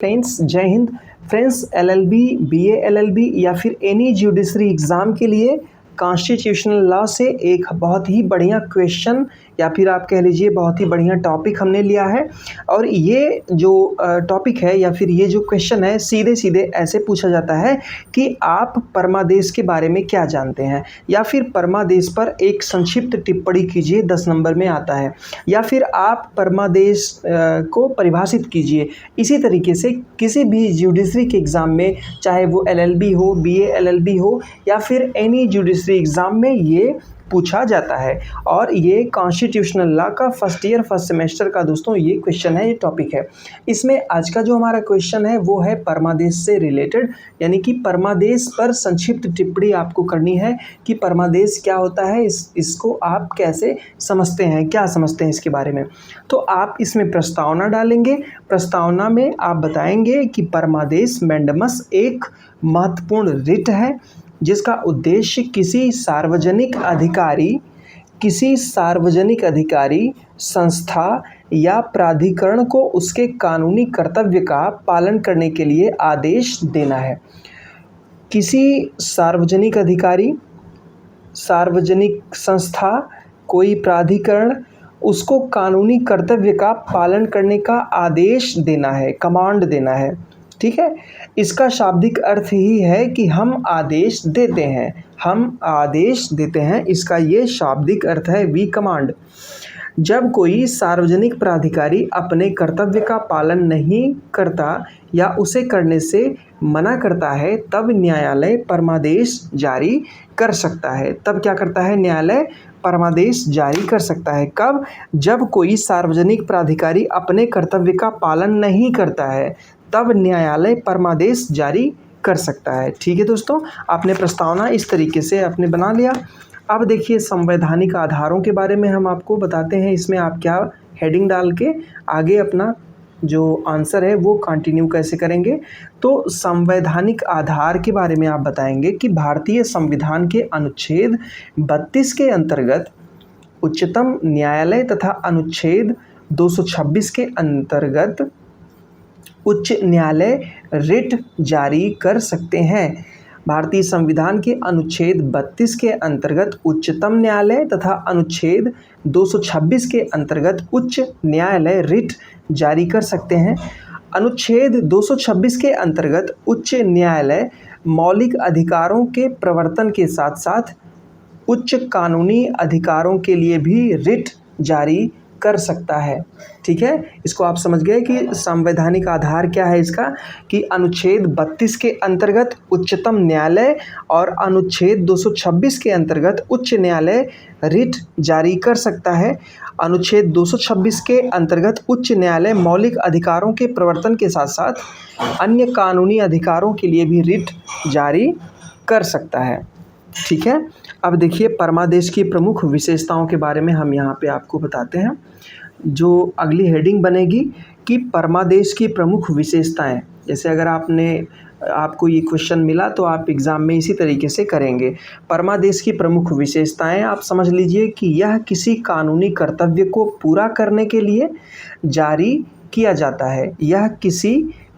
Friends, जय Hind. Friends, LLB, BA LLB या फिर एनी जुडिशरी एग्ज़ाम के लिए कॉन्स्टिट्यूशनल लॉ से एक बहुत ही बढ़िया क्वेश्चन या फिर आप कह लीजिए बहुत ही बढ़िया टॉपिक हमने लिया है। और ये जो टॉपिक है या फिर ये जो क्वेश्चन है सीधे सीधे ऐसे पूछा जाता है कि आप परमादेश के बारे में क्या जानते हैं, या फिर परमादेश पर एक संक्षिप्त टिप्पणी कीजिए, 10 नंबर में आता है। या फिर आप परमादेश को परिभाषित कीजिए। इसी तरीके से किसी भी जुडिशरी के एग्ज़ाम में, चाहे वो एलएलबी हो, बीए एलएलबी हो या फिर एनी जुडिशरी एग्ज़ाम में ये पूछा जाता है। और ये कॉन्स्टिट्यूशनल लॉ का फर्स्ट ईयर फर्स्ट सेमेस्टर का दोस्तों ये क्वेश्चन है, ये टॉपिक है। इसमें आज का जो हमारा क्वेश्चन है वो है परमादेश से रिलेटेड, यानी कि परमादेश पर संक्षिप्त टिप्पणी आपको करनी है कि परमादेश क्या होता है, इसको आप कैसे समझते हैं, क्या समझते हैं इसके बारे में। तो आप इसमें प्रस्तावना डालेंगे। प्रस्तावना में आप बताएंगे कि परमादेश मैंडेमस एक महत्वपूर्ण रिट है जिसका उद्देश्य किसी सार्वजनिक अधिकारी संस्था या प्राधिकरण को उसके कानूनी कर्तव्य का पालन करने के लिए आदेश देना है। किसी सार्वजनिक अधिकारी, सार्वजनिक संस्था, कोई प्राधिकरण उसको कानूनी कर्तव्य का पालन करने का आदेश देना है, कमांड देना है। ठीक है, इसका शाब्दिक अर्थ ही है कि हम आदेश देते हैं, हम आदेश देते हैं, इसका ये शाब्दिक अर्थ है, वी कमांड। जब कोई सार्वजनिक प्राधिकारी अपने कर्तव्य का पालन नहीं करता या उसे करने से मना करता है तब न्यायालय परमादेश जारी कर सकता है। तब क्या करता है न्यायालय? परमादेश जारी कर सकता है। कब? जब कोई सार्वजनिक प्राधिकारी अपने कर्तव्य का पालन नहीं करता है तब न्यायालय परमादेश जारी कर सकता है। ठीक है दोस्तों, आपने प्रस्तावना इस तरीके से आपने बना लिया। अब देखिए संवैधानिक आधारों के बारे में हम आपको बताते हैं। इसमें आप क्या हेडिंग डाल के आगे अपना जो आंसर है वो कंटिन्यू कैसे करेंगे। तो संवैधानिक आधार के बारे में आप बताएंगे कि भारतीय संविधान के अनुच्छेद 32 के अंतर्गत उच्चतम न्यायालय तथा अनुच्छेद 226 के अंतर्गत उच्च न्यायालय रिट जारी कर सकते हैं। भारतीय संविधान के अनुच्छेद 32 के अंतर्गत उच्चतम न्यायालय तथा अनुच्छेद 226 के अंतर्गत उच्च न्यायालय रिट जारी कर सकते हैं। अनुच्छेद 226 के अंतर्गत उच्च न्यायालय मौलिक अधिकारों के प्रवर्तन के साथ साथ उच्च कानूनी अधिकारों के लिए भी रिट जारी कर सकता है। ठीक है, इसको आप समझ गए कि संवैधानिक आधार क्या है इसका, कि अनुच्छेद 32 के अंतर्गत उच्चतम न्यायालय और अनुच्छेद 226 के अंतर्गत उच्च न्यायालय रिट जारी कर सकता है। अनुच्छेद 226 के अंतर्गत उच्च न्यायालय मौलिक अधिकारों के प्रवर्तन के साथ साथ अन्य कानूनी अधिकारों के लिए भी रिट जारी कर सकता है। ठीक है, अब देखिए परमादेश की प्रमुख विशेषताओं के बारे में हम यहाँ पे आपको बताते हैं। जो अगली हेडिंग बनेगी कि परमादेश की प्रमुख विशेषताएं। जैसे अगर आपको ये क्वेश्चन मिला तो आप एग्ज़ाम में इसी तरीके से करेंगे। परमादेश की प्रमुख विशेषताएं आप समझ लीजिए कि यह किसी कानूनी कर्तव्य को पूरा करने के लिए जारी किया जाता है। यह किसी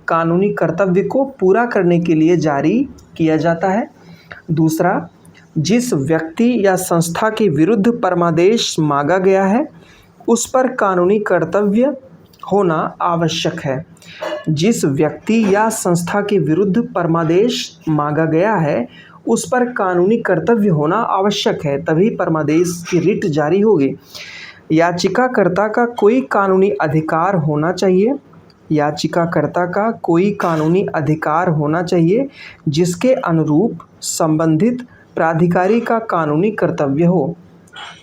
कानूनी कर्तव्य को पूरा करने के लिए जारी किया जाता है। दूसरा, जिस व्यक्ति या संस्था के विरुद्ध परमादेश मांगा गया है उस पर कानूनी कर्तव्य होना आवश्यक है। जिस व्यक्ति या संस्था के विरुद्ध परमादेश मांगा गया है उस पर कानूनी कर्तव्य होना आवश्यक है, तभी परमादेश की रिट जारी होगी। याचिकाकर्ता का कोई कानूनी अधिकार होना चाहिए। याचिकाकर्ता का कोई कानूनी अधिकार होना चाहिए जिसके अनुरूप संबंधित प्राधिकारी का कानूनी कर्तव्य हो।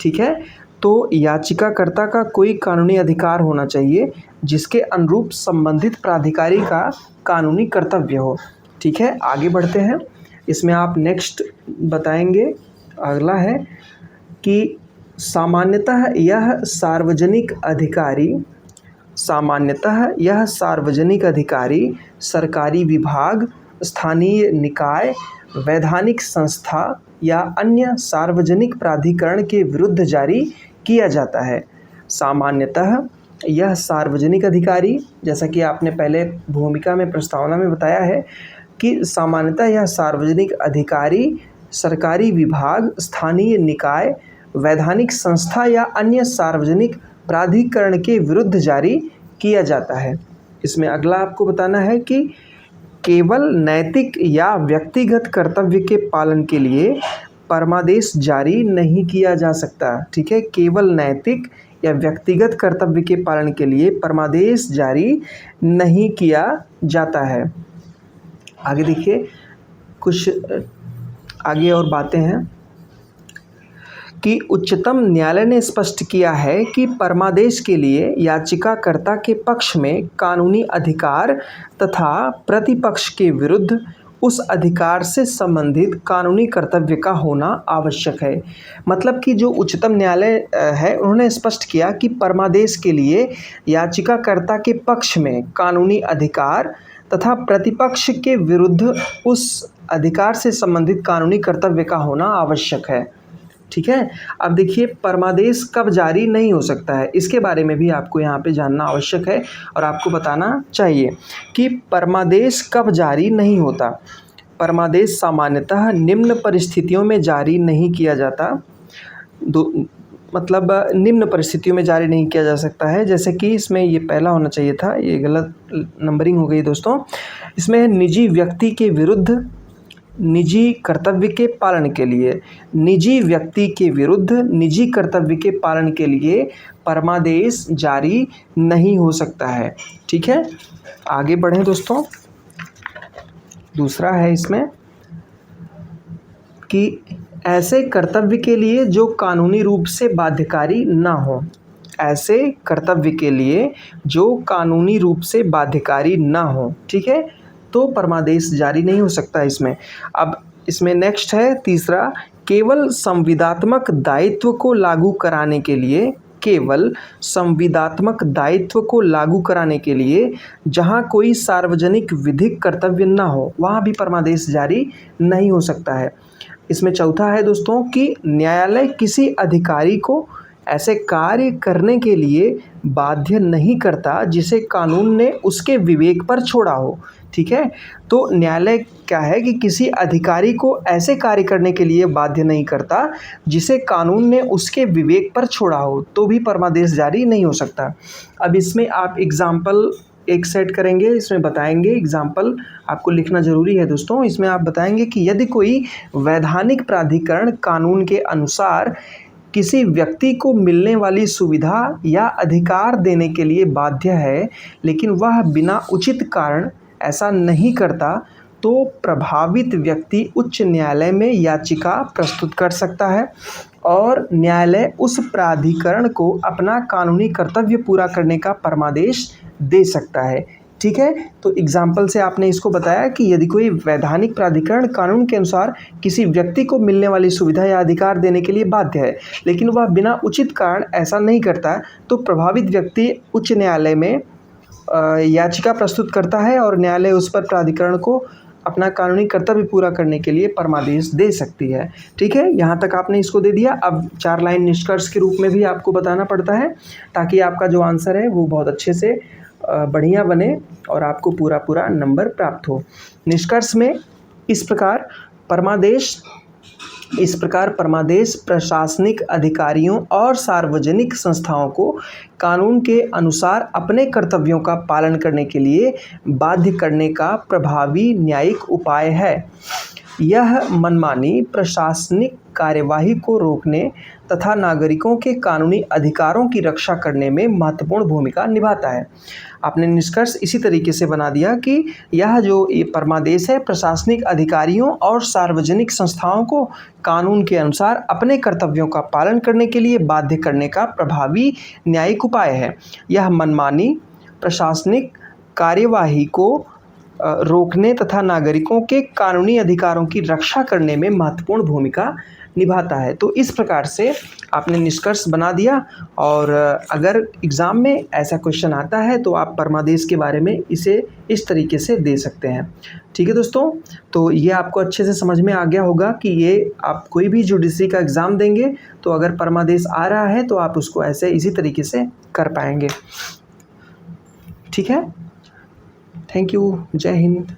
ठीक है, तो याचिकाकर्ता का कोई कानूनी अधिकार होना चाहिए जिसके अनुरूप संबंधित प्राधिकारी का कानूनी कर्तव्य हो। ठीक है, आगे बढ़ते हैं। इसमें आप नेक्स्ट बताएंगे, अगला है कि सामान्यतः यह सार्वजनिक अधिकारी सरकारी विभाग, स्थानीय निकाय, वैधानिक संस्था या अन्य सार्वजनिक प्राधिकरण के विरुद्ध जारी किया जाता है। सामान्यतः यह सार्वजनिक अधिकारी, जैसा कि आपने पहले भूमिका में प्रस्तावना में बताया है कि सामान्यतः यह सार्वजनिक अधिकारी सरकारी विभाग, स्थानीय निकाय, वैधानिक संस्था या अन्य सार्वजनिक प्राधिकरण के विरुद्ध जारी किया जाता है। इसमें अगला आपको बताना है कि केवल नैतिक या व्यक्तिगत कर्तव्य के पालन के लिए परमादेश जारी नहीं किया जा सकता। ठीक है, केवल नैतिक या व्यक्तिगत कर्तव्य के पालन के लिए परमादेश जारी नहीं किया जाता है। आगे देखिए, कुछ आगे और बातें हैं कि उच्चतम न्यायालय ने स्पष्ट किया है कि परमादेश के लिए याचिकाकर्ता के पक्ष में कानूनी अधिकार तथा प्रतिपक्ष के विरुद्ध उस अधिकार से संबंधित कानूनी कर्तव्य का होना आवश्यक है। मतलब कि जो उच्चतम न्यायालय है, उन्होंने स्पष्ट किया कि परमादेश के लिए याचिकाकर्ता के पक्ष में कानूनी अधिकार तथा प्रतिपक्ष के विरुद्ध उस अधिकार से संबंधित कानूनी कर्तव्य का होना आवश्यक है। ठीक है, अब देखिए परमादेश कब जारी नहीं हो सकता है, इसके बारे में भी आपको यहाँ पे जानना आवश्यक है और आपको बताना चाहिए कि परमादेश कब जारी नहीं होता। परमादेश सामान्यतः निम्न परिस्थितियों में जारी नहीं किया जाता। मतलब निम्न परिस्थितियों में जारी नहीं किया जा सकता है, जैसे कि इसमें ये पहला होना चाहिए था, ये गलत नंबरिंग हो गई दोस्तों। इसमें निजी व्यक्ति के विरुद्ध निजी कर्तव्य के पालन के लिए, निजी व्यक्ति के विरुद्ध निजी कर्तव्य के पालन के लिए परमादेश जारी नहीं हो सकता है। ठीक है, आगे बढ़ें दोस्तों। दूसरा है इसमें कि ऐसे कर्तव्य के लिए जो कानूनी रूप से बाध्यकारी ना हो। ऐसे कर्तव्य के लिए जो कानूनी रूप से बाध्यकारी ना हो, ठीक है, तो परमादेश जारी नहीं हो सकता इसमें। अब इसमें नेक्स्ट है तीसरा, केवल संविदात्मक दायित्व को लागू कराने के लिए, केवल संविदात्मक दायित्व को लागू कराने के लिए जहां कोई सार्वजनिक विधिक कर्तव्य ना हो, वहां भी परमादेश जारी नहीं हो सकता है। इसमें चौथा है दोस्तों कि न्यायालय किसी अधिकारी को ऐसे कार्य करने के लिए बाध्य नहीं करता जिसे कानून ने उसके विवेक पर छोड़ा हो। ठीक है, तो न्यायालय क्या है कि किसी अधिकारी को ऐसे कार्य करने के लिए बाध्य नहीं करता जिसे कानून ने उसके विवेक पर छोड़ा हो, तो भी परमादेश जारी नहीं हो सकता। अब इसमें आप एग्जाम्पल एक सेट करेंगे, इसमें बताएंगे, एग्जाम्पल आपको लिखना ज़रूरी है दोस्तों। इसमें आप बताएंगे कि यदि कोई वैधानिक प्राधिकरण कानून के अनुसार किसी व्यक्ति को मिलने वाली सुविधा या अधिकार देने के लिए बाध्य है, लेकिन वह बिना उचित कारण ऐसा नहीं करता, तो प्रभावित व्यक्ति उच्च न्यायालय में याचिका प्रस्तुत कर सकता है और न्यायालय उस प्राधिकरण को अपना कानूनी कर्तव्य पूरा करने का परमादेश दे सकता है। ठीक है, तो एग्जाम्पल से आपने इसको बताया कि यदि कोई वैधानिक प्राधिकरण कानून के अनुसार किसी व्यक्ति को मिलने वाली सुविधा या अधिकार देने के लिए बाध्य है, लेकिन वह बिना उचित कारण ऐसा नहीं करता, तो प्रभावित व्यक्ति उच्च न्यायालय में याचिका प्रस्तुत करता है और न्यायालय उस पर प्राधिकरण को अपना कानूनी कर्तव्य पूरा करने के लिए परमादेश दे सकती है। ठीक है, यहाँ तक आपने इसको दे दिया। अब 4 लाइन निष्कर्ष के रूप में भी आपको बताना पड़ता है ताकि आपका जो आंसर है वो बहुत अच्छे से बढ़िया बने और आपको पूरा नंबर प्राप्त हो। निष्कर्ष में इस प्रकार परमादेश प्रशासनिक अधिकारियों और सार्वजनिक संस्थाओं को कानून के अनुसार अपने कर्तव्यों का पालन करने के लिए बाध्य करने का प्रभावी न्यायिक उपाय है। यह मनमानी प्रशासनिक कार्यवाही को रोकने तथा नागरिकों के कानूनी अधिकारों की रक्षा करने में महत्वपूर्ण भूमिका निभाता है। आपने निष्कर्ष इसी तरीके से बना दिया कि यह जो ये परमादेश है प्रशासनिक अधिकारियों और सार्वजनिक संस्थाओं को कानून के अनुसार अपने कर्तव्यों का पालन करने के लिए बाध्य करने का प्रभावी न्यायिक उपाय है। यह मनमानी प्रशासनिक कार्यवाही को रोकने तथा नागरिकों के कानूनी अधिकारों की रक्षा करने में महत्वपूर्ण भूमिका निभाता है। तो इस प्रकार से आपने निष्कर्ष बना दिया, और अगर एग्ज़ाम में ऐसा क्वेश्चन आता है तो आप परमादेश के बारे में इसे इस तरीके से दे सकते हैं। ठीक है दोस्तों, तो ये आपको अच्छे से समझ में आ गया होगा कि ये आप कोई भी जुडिशरी का एग्ज़ाम देंगे तो अगर परमादेश आ रहा है तो आप उसको ऐसे इसी तरीके से कर पाएंगे। ठीक है, थैंक यू, जय हिंद।